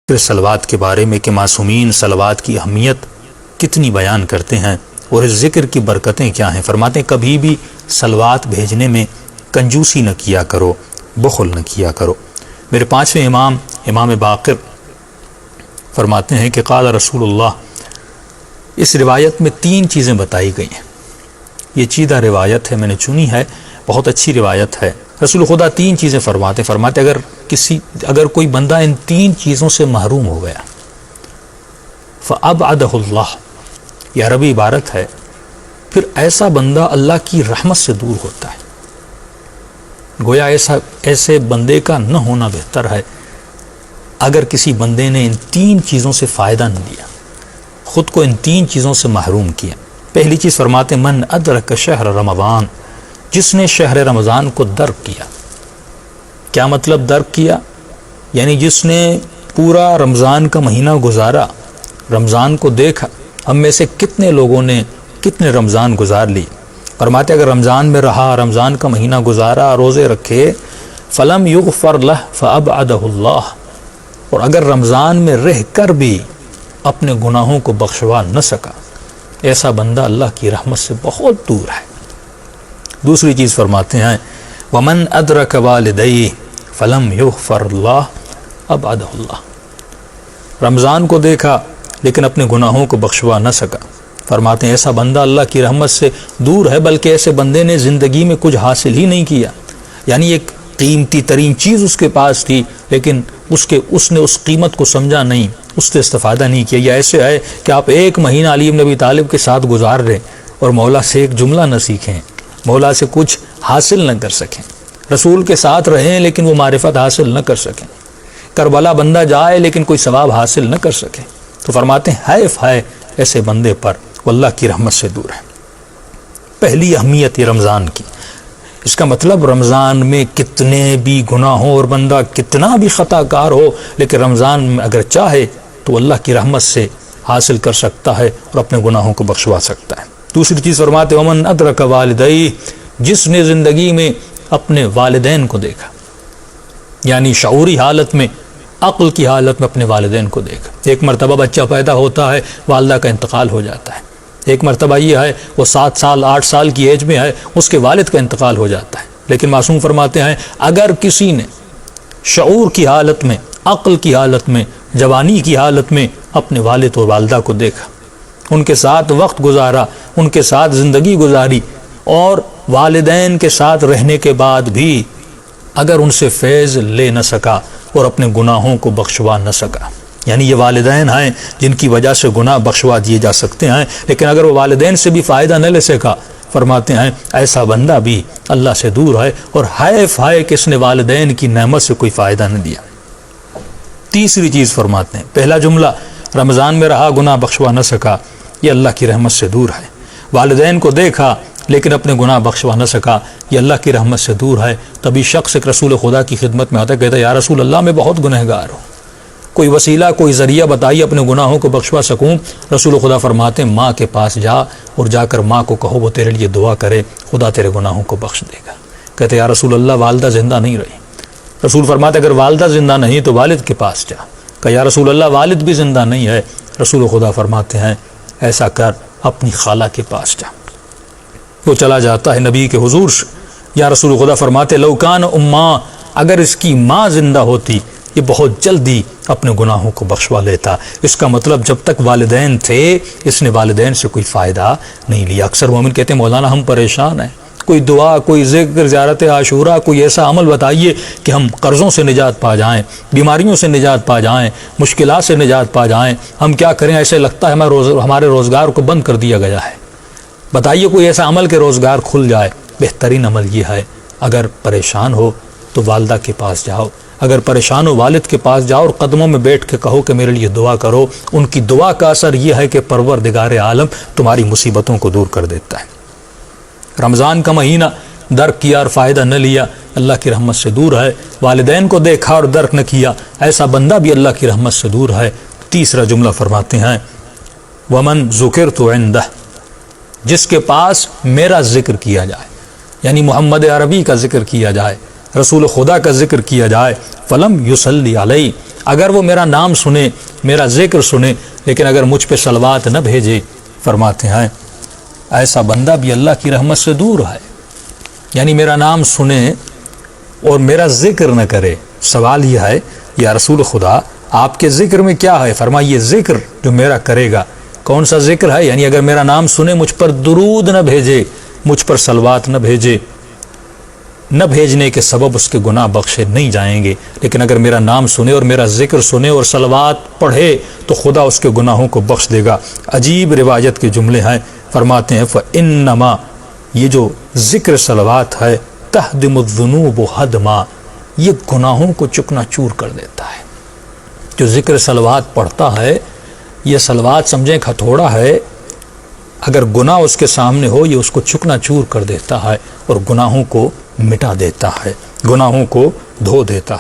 پھر صلوات کے بارے میں کہ معصومین صلوات کی اہمیت کتنی بیان کرتے ہیں اور اس ذکر کی برکتیں کیا ہیں۔ فرماتے ہیں کبھی بھی صلوات بھیجنے میں کنجوسی نہ کیا کرو، بخل نہ کیا کرو۔ میرے پانچویں امام، امام باقر فرماتے ہیں کہ قال رسول اللہ، اس روایت میں 3 چیزیں بتائی گئی ہیں۔ یہ چیدہ روایت ہے، میں نے چنی ہے، بہت اچھی روایت ہے۔ رسول خدا 3 چیزیں فرماتے اگر کوئی بندہ ان 3 چیزوں سے محروم ہو گیا، فَأَبْعَدَهُ اللَّهُ، یہ عربی عبارت ہے، پھر ایسا بندہ اللہ کی رحمت سے دور ہوتا ہے۔ گویا ایسے بندے کا نہ ہونا بہتر ہے اگر کسی بندے نے ان 3 چیزوں سے فائدہ نہ لیا، خود کو ان 3 چیزوں سے محروم کیا۔ پہلی چیز فرماتے من ادرک شہر رمضان، جس نے شہر رمضان کو درک کیا۔ کیا مطلب درک کیا؟ یعنی جس نے پورا رمضان کا مہینہ گزارا، رمضان کو دیکھا۔ ہم میں سے کتنے لوگوں نے کتنے رمضان گزار لی؟ فرماتے اگر رمضان میں رہا، رمضان کا مہینہ گزارا، روزے رکھے، فلم یغفر لہ فابعدہ اللہ، اور اگر رمضان میں رہ کر بھی اپنے گناہوں کو بخشوا نہ سکا، ایسا بندہ اللہ کی رحمت سے بہت دور ہے۔ دوسری چیز فرماتے ہیں ومن ادرک والدیہ فلم یغفر اللہ ابعدہ اللہ، رمضان کو دیکھا لیکن اپنے گناہوں کو بخشوا نہ سکا، فرماتے ہیں ایسا بندہ اللہ کی رحمت سے دور ہے، بلکہ ایسے بندے نے زندگی میں کچھ حاصل ہی نہیں کیا۔ یعنی ایک قیمتی ترین چیز اس کے پاس تھی لیکن اس نے اس قیمت کو سمجھا نہیں، اس سے استفادہ نہیں کیا۔ یہ ایسے ہے کہ آپ 1 مہینہ علی بن ابی طالب کے ساتھ گزار رہے اور مولا سے ایک جملہ نہ سیکھیں، مولا سے کچھ حاصل نہ کر سکیں، رسول کے ساتھ رہیں لیکن وہ معرفت حاصل نہ کر سکیں، کربلا بندہ جائے لیکن کوئی ثواب حاصل نہ کر سکے، تو فرماتے ہیں حیف ہے ایسے بندے پر، وہ اللہ کی رحمت سے دور ہے۔ پہلی اہمیت یہ رمضان کی، اس کا مطلب رمضان میں کتنے بھی گناہ ہوں اور بندہ کتنا بھی خطا کار ہو، لیکن رمضان میں اگر چاہے تو اللہ کی رحمت سے حاصل کر سکتا ہے اور اپنے گناہوں کو بخشوا سکتا ہے۔ دوسری چیز فرماتے ومن ادرک والدیہ، جس نے زندگی میں اپنے والدین کو دیکھا، یعنی شعوری حالت میں، عقل کی حالت میں اپنے والدین کو دیکھا۔ ایک مرتبہ بچہ پیدا ہوتا ہے، والدہ کا انتقال ہو جاتا ہے۔ ایک مرتبہ یہ ہے وہ 7 سال 8 سال کی ایج میں ہے، اس کے والد کا انتقال ہو جاتا ہے۔ لیکن معصوم فرماتے ہیں اگر کسی نے شعور کی حالت میں، عقل کی حالت میں، جوانی کی حالت میں اپنے والد اور والدہ کو دیکھا، ان کے ساتھ وقت گزارا، ان کے ساتھ زندگی گزاری، اور والدین کے ساتھ رہنے کے بعد بھی اگر ان سے فیض لے نہ سکا اور اپنے گناہوں کو بخشوا نہ سکا، یعنی یہ والدین ہیں جن کی وجہ سے گناہ بخشوا دیے جا سکتے ہیں، لیکن اگر وہ والدین سے بھی فائدہ نہ لے سکا، فرماتے ہیں ایسا بندہ بھی اللہ سے دور ہے، اور حیف ہے کہ اس نے والدین کی نعمت سے کوئی فائدہ نہ دیا۔ تیسری چیز فرماتے ہیں، پہلا جملہ رمضان میں رہا، گناہ بخشوا نہ سکا، یہ اللہ کی رحمت سے دور ہے۔ والدین کو دیکھا لیکن اپنے گناہ بخشوا نہ سکا، یہ اللہ کی رحمت سے دور ہے۔ تبھی شخص ایک رسول خدا کی خدمت میں آتا ہے، کہتا ہے یا رسول اللہ میں بہت گنہگار ہوں، کوئی وسیلہ کوئی ذریعہ بتائیے اپنے گناہوں کو بخشوا سکوں۔ رسول خدا فرماتے ہیں ماں کے پاس جا اور جا کر ماں کو کہو وہ تیرے لیے دعا کرے، خدا تیرے گناہوں کو بخش دے گا۔ کہتے یا رسول اللہ والدہ زندہ نہیں رہی۔ رسول فرماتے اگر والدہ زندہ نہیں تو والد کے پاس جا۔ کہ یا رسول اللہ والد بھی زندہ نہیں ہے۔ رسول خدا فرماتے ہیں ایسا کر اپنی خالہ کے پاس جا۔ وہ چلا جاتا ہے نبی کے حضور سے۔ یا رسول خدا فرماتے لو کان اماں، اگر اس کی ماں زندہ ہوتی یہ بہت جلدی اپنے گناہوں کو بخشوا لیتا۔ اس کا مطلب جب تک والدین تھے اس نے والدین سے کوئی فائدہ نہیں لیا۔ اکثر مومن کہتے ہیں مولانا ہم پریشان ہیں، کوئی دعا، کوئی ذکر، زیارت عاشورہ، کوئی ایسا عمل بتائیے کہ ہم قرضوں سے نجات پا جائیں، بیماریوں سے نجات پا جائیں، مشکلات سے نجات پا جائیں۔ ہم کیا کریں، ایسے لگتا ہے ہمارے روزگار کو بند کر دیا گیا ہے۔ بتائیے کوئی ایسا عمل کہ روزگار کھل جائے۔ بہترین عمل یہ ہے اگر پریشان ہو تو والدہ کے پاس جاؤ، اگر پریشان ہو والد کے پاس جاؤ اور قدموں میں بیٹھ کے کہو کہ میرے لیے دعا کرو۔ ان کی دعا کا اثر یہ ہے کہ پروردگار عالم تمہاری مصیبتوں کو دور کر دیتا ہے۔ رمضان کا مہینہ درک کیا اور فائدہ نہ لیا، اللہ کی رحمت سے دور ہے۔ والدین کو دیکھا اور درک نہ کیا، ایسا بندہ بھی اللہ کی رحمت سے دور ہے۔ تیسرا جملہ فرماتے ہیں ومن ذکرت عندہ، جس کے پاس میرا ذکر کیا جائے، یعنی محمد عربی کا ذکر کیا جائے، رسول خدا کا ذکر کیا جائے، فلم یصلی علیہ، اگر وہ میرا نام سنے، میرا ذکر سنے، لیکن اگر مجھ پہ صلوات نہ بھیجے، فرماتے ہیں ایسا بندہ بھی اللہ کی رحمت سے دور ہے۔ یعنی میرا نام سنے اور میرا ذکر نہ کرے۔ سوال یہ ہے یا رسول خدا آپ کے ذکر میں کیا ہے؟ فرمائیے ذکر جو میرا کرے گا کون سا ذکر ہے؟ یعنی اگر میرا نام سنے، مجھ پر درود نہ بھیجے، مجھ پر صلوات نہ بھیجے، نہ بھیجنے کے سبب اس کے گناہ بخشے نہیں جائیں گے، لیکن اگر میرا نام سنے اور میرا ذکر سنے اور صلوات پڑھے تو خدا اس کے گناہوں کو بخش دے گا۔ عجیب روایت کے جملے ہیں، فرماتے ہیں فَإِنَّمَا، یہ جو ذکر صلوات ہے، تہدم الذنوب ہدما، یہ گناہوں کو چکنا چور کر دیتا ہے۔ جو ذکر صلوات پڑھتا ہے، یہ صلوات سمجھیں ایک ہتھوڑا ہے، اگر گناہ اس کے سامنے ہو یہ اس کو چکنا چور کر دیتا ہے اور گناہوں کو مٹا دیتا ہے، گناہوں کو دھو دیتا ہے۔